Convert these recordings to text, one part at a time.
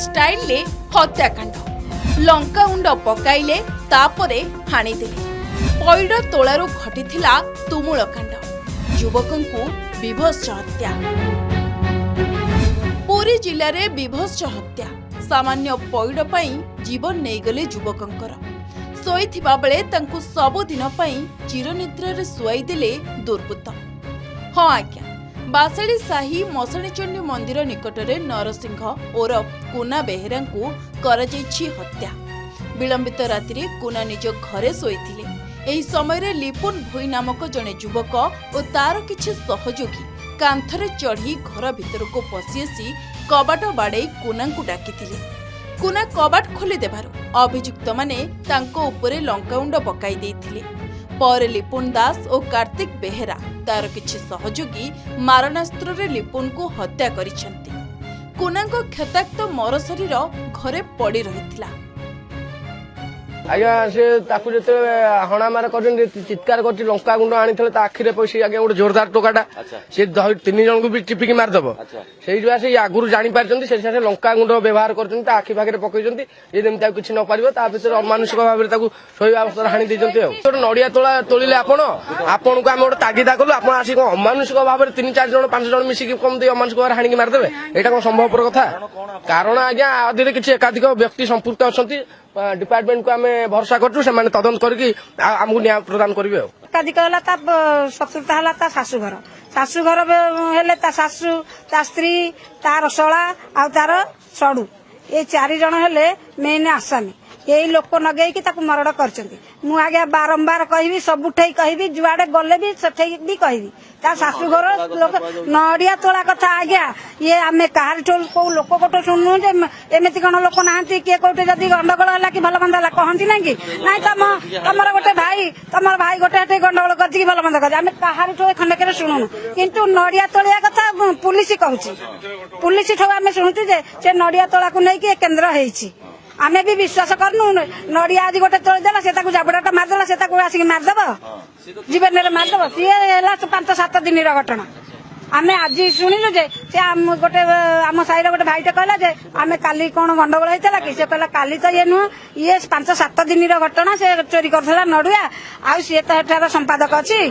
Style ले हत्याकांड लंका गुंड पकाइले तापरे हाणीदेले पैड़ तोलारू घटिथिला तुमुल कांड युवकंकु विभत्स हत्या। पुरी जिले में विभत्स हत्या सामान्य पैड़ पई जीवन नेगले युवकंकर शोइथिबा बेले तांकु सबुदिन पई चिरनिद्रारे सुआई देले दुर्बृत्त। हाँ आज्ञा बासाड़ी साही मसणीचंडी मंदिर निकटरे नरसिंह ओरफ कुना बेहेरा कराଯାଇଛି हत्या। विलंबित राति कुना निज घरे शोइथिले। एही समय लिपुन भुई नामक जड़े युवक और तार किछि सहयोगी कांथरे चढ़ी घर भितर को पशि आसी कबाट बाड़े कुना को डाकिथिले। कुना कबाट खोली देबारु अभियुक्त माने तांको उपरे लंकाउंड पकाई देइथिले। पर लिपुन दास और कार्तिक बेहेरा तार किछि सहयोगी मारणास्त्र रे लिपुन को हत्या करिसेंती। कुना को क्षताक्त मर शरीर घरे पड़ी रहिथिला। आज्ञा से जो हणा मार कर चित्कार कर लंका गुंड आनी आखिरे पैसे आज्ञा गोटे जोरदार टोकाटा सी 3 जन को भी टिपिकी मारदेव से आगुरी जापार से लंका गुंड व्यवहार कर आखि पाखे पकई ये जमी किसी न पार अमानुषिक भाव में शोवा अवस्था हाणी गोटे नड़िया तोला तोलिले आपण को आम गोटे तागिदा कलु आप आसिक अमानुषिक भाव में 3-4 जन 5 जन मिसिक कम दे अमानुषिक भाव हाणी मारदेवे यहाँ कौन संभवपर कथा कारण आज्ञा आदि किसी एकाधिक व्यक्ति संपुक्त अच्छा डिपार्टमेंट को आम भरोसा करछु से माने तदंत करके हमको न्याय प्रदान करिवे। एकाधिक होला ता शत्रुता होला ता शाशुघर हेले ता शाशु ता स्त्री तार शला आ तार सडू ये 4 जन हेले मेन आसामी यही लोक नगेई मरण करछंती। मु आगे बारंबार कहबी सबुठे कहबी जुआडे गले भी सठे भी कहबी ता शाशुघर लोक नड़िया तोला कथा आज्ञा ये आमे कहार टोल को लोक कोट सुनु जे एमिति कोन लोक नाहंती के कोटे जदी गंडगोल होला कि भल मंदा कहंती नै कि नै तमर गोटे भाई गोटे हटे गंडगोल करती कि भल मंदा कर आमे कहार टोल खंडके सुनुनु किंतु नड़िया तोलिया कथा पुलिस कहूची पुलिस ठो आमे सुनुती जे से नड़िया तोला को नै कि केंद्र हेछि आमे भी विश्वास करनु नड़िया आज गोटे तोड़ देला से ताकू जाबड़ाटा मारदेला से ताकू आसिक मारदेब जीवन में मारदेब सी 5-7 दिन घटना आमे आज शुणिलु जे से गोटे आम साई गोटे भाईटे कहला जे आमे काली कौन गंडगोल होता कि से कहला काली तो ये नुह ये 5-7 दिन घटना से चोरी करथला नड़ुआ आ सी तो एठार संपादक अच्छी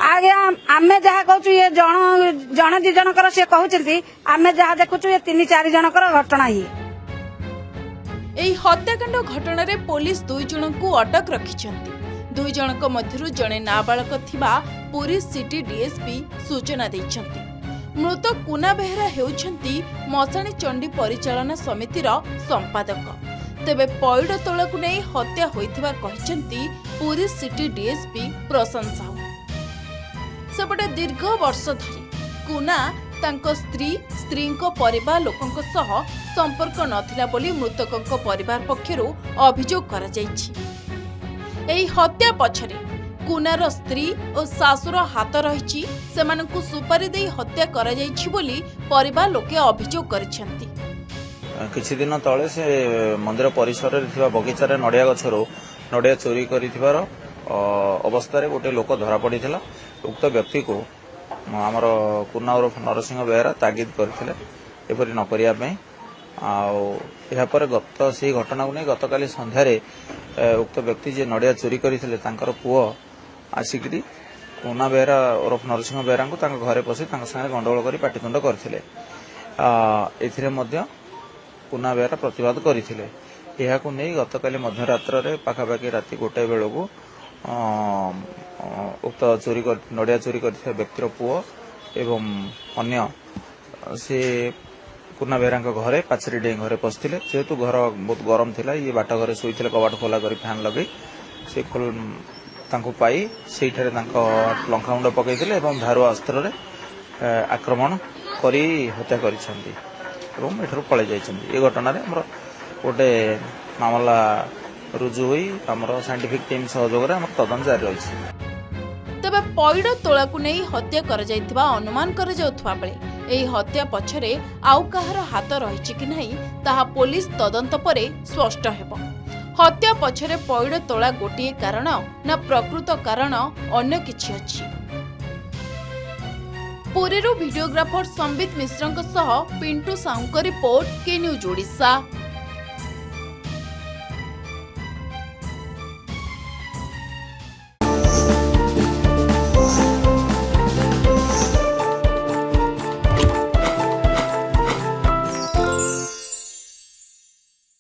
आगे आमे जहाँ कहूँ ये जन 2 जनकर सी कहते आमे जहाँ देखुचु ये 3-4 जनकर घटना ये एही हत्याकांड घटना रे पुलिस 2 जन को अटक रखिछंती। 2 जनक मध्यरु जणे नाबालक थिबा पुरी सिटी डीएसपी सूचना दैछंती। मृत कुना बेहेरा हेउछंती मसाणी चंडी परिचालना समितिर संपादक। तेबे पैड़ तोला को नै हत्या होइथिबा कहिछंती पुरी सिटी डीएसपी प्रशांत साहू। सेपटे दीर्घ वर्ष धरि कुना तांको स्त्री को परिवार लोकंक सह संपर्क नथिला बोली मृतकंक परिवार पक्षरु अभियोग करा जायछि। एही हत्या पछरे कुनार स्त्री और सासुर हाथ रहिछि सेमानकु सुपारी देई हत्या करा जायछि बोली परिवार लोके अभियोग करिसेंती। किछि दिन तळे से मंदिर परिसर रे थिबा बगीचा रे नडिया गछरो नडिया चोरी करिथिबार अवस्था रे गोटे लोक धरा पड़िथिला। उक्त व्यक्ति को आमर कुना उर्फ नरसिंह बेहेरा तागिद करथिले एपरि न करिया पई आपर गत से घटना को नहीं गतकाली संध्यारे उक्त व्यक्ति जे नड़िया चोरी करथिले तांकर पुओ आसिकरी कुना बेहेरा उर्फ नरसिंह बेहेरा को तांकर घरे पसी तांकर संगे गंडगोल करी पाटितुंड करथिले। एथिरे मध्य कुना बेहेरा प्रतिवाद करथिले। एहा को नहीं गतकाली मध्यरात्र रे पाखापाखि राति 1 बेलू उक्त चोरी नड़िया चोरी करथिबा व्यक्तिर पुओ एवं अन्य से कुना बेहेरा घरे पाचेरी डेई घरे पशिले जेहेतु घर बहुत गरम थिला ये बाट घरे शोइथिले कबाट खोला करी फैन लगे से पाई से लंकाउंड पकईले एवं धारुआ अस्त्र रे आक्रमण करी हत्या करिसेंती एवं एठारु पळे जाइसेंती। ये घटना रे हमर गोटे मामला रुजु होई हमर साइंटिफिक टीम सहयोग रे हमर तदंत जारी रहिछि। तबे पैड़ तोला को नै हत्या कर जाइथिबा अनुमान कर जाउथबा बेले एही हत्या पछरे आउ काहार हाथ रहिछि कि नहीं ताहा पुलिस तदंत परे स्पष्ट हेबो। हत्या पछरे पैड़ तोला गोटिए कारण ना प्रकृत कारण अन्य किछि अछि। पुरीरू भिडियोग्राफर संबित मिश्रଙ୍କ सह पिंटू साउंको रिपोर्ट के न्यूज ओडिशा।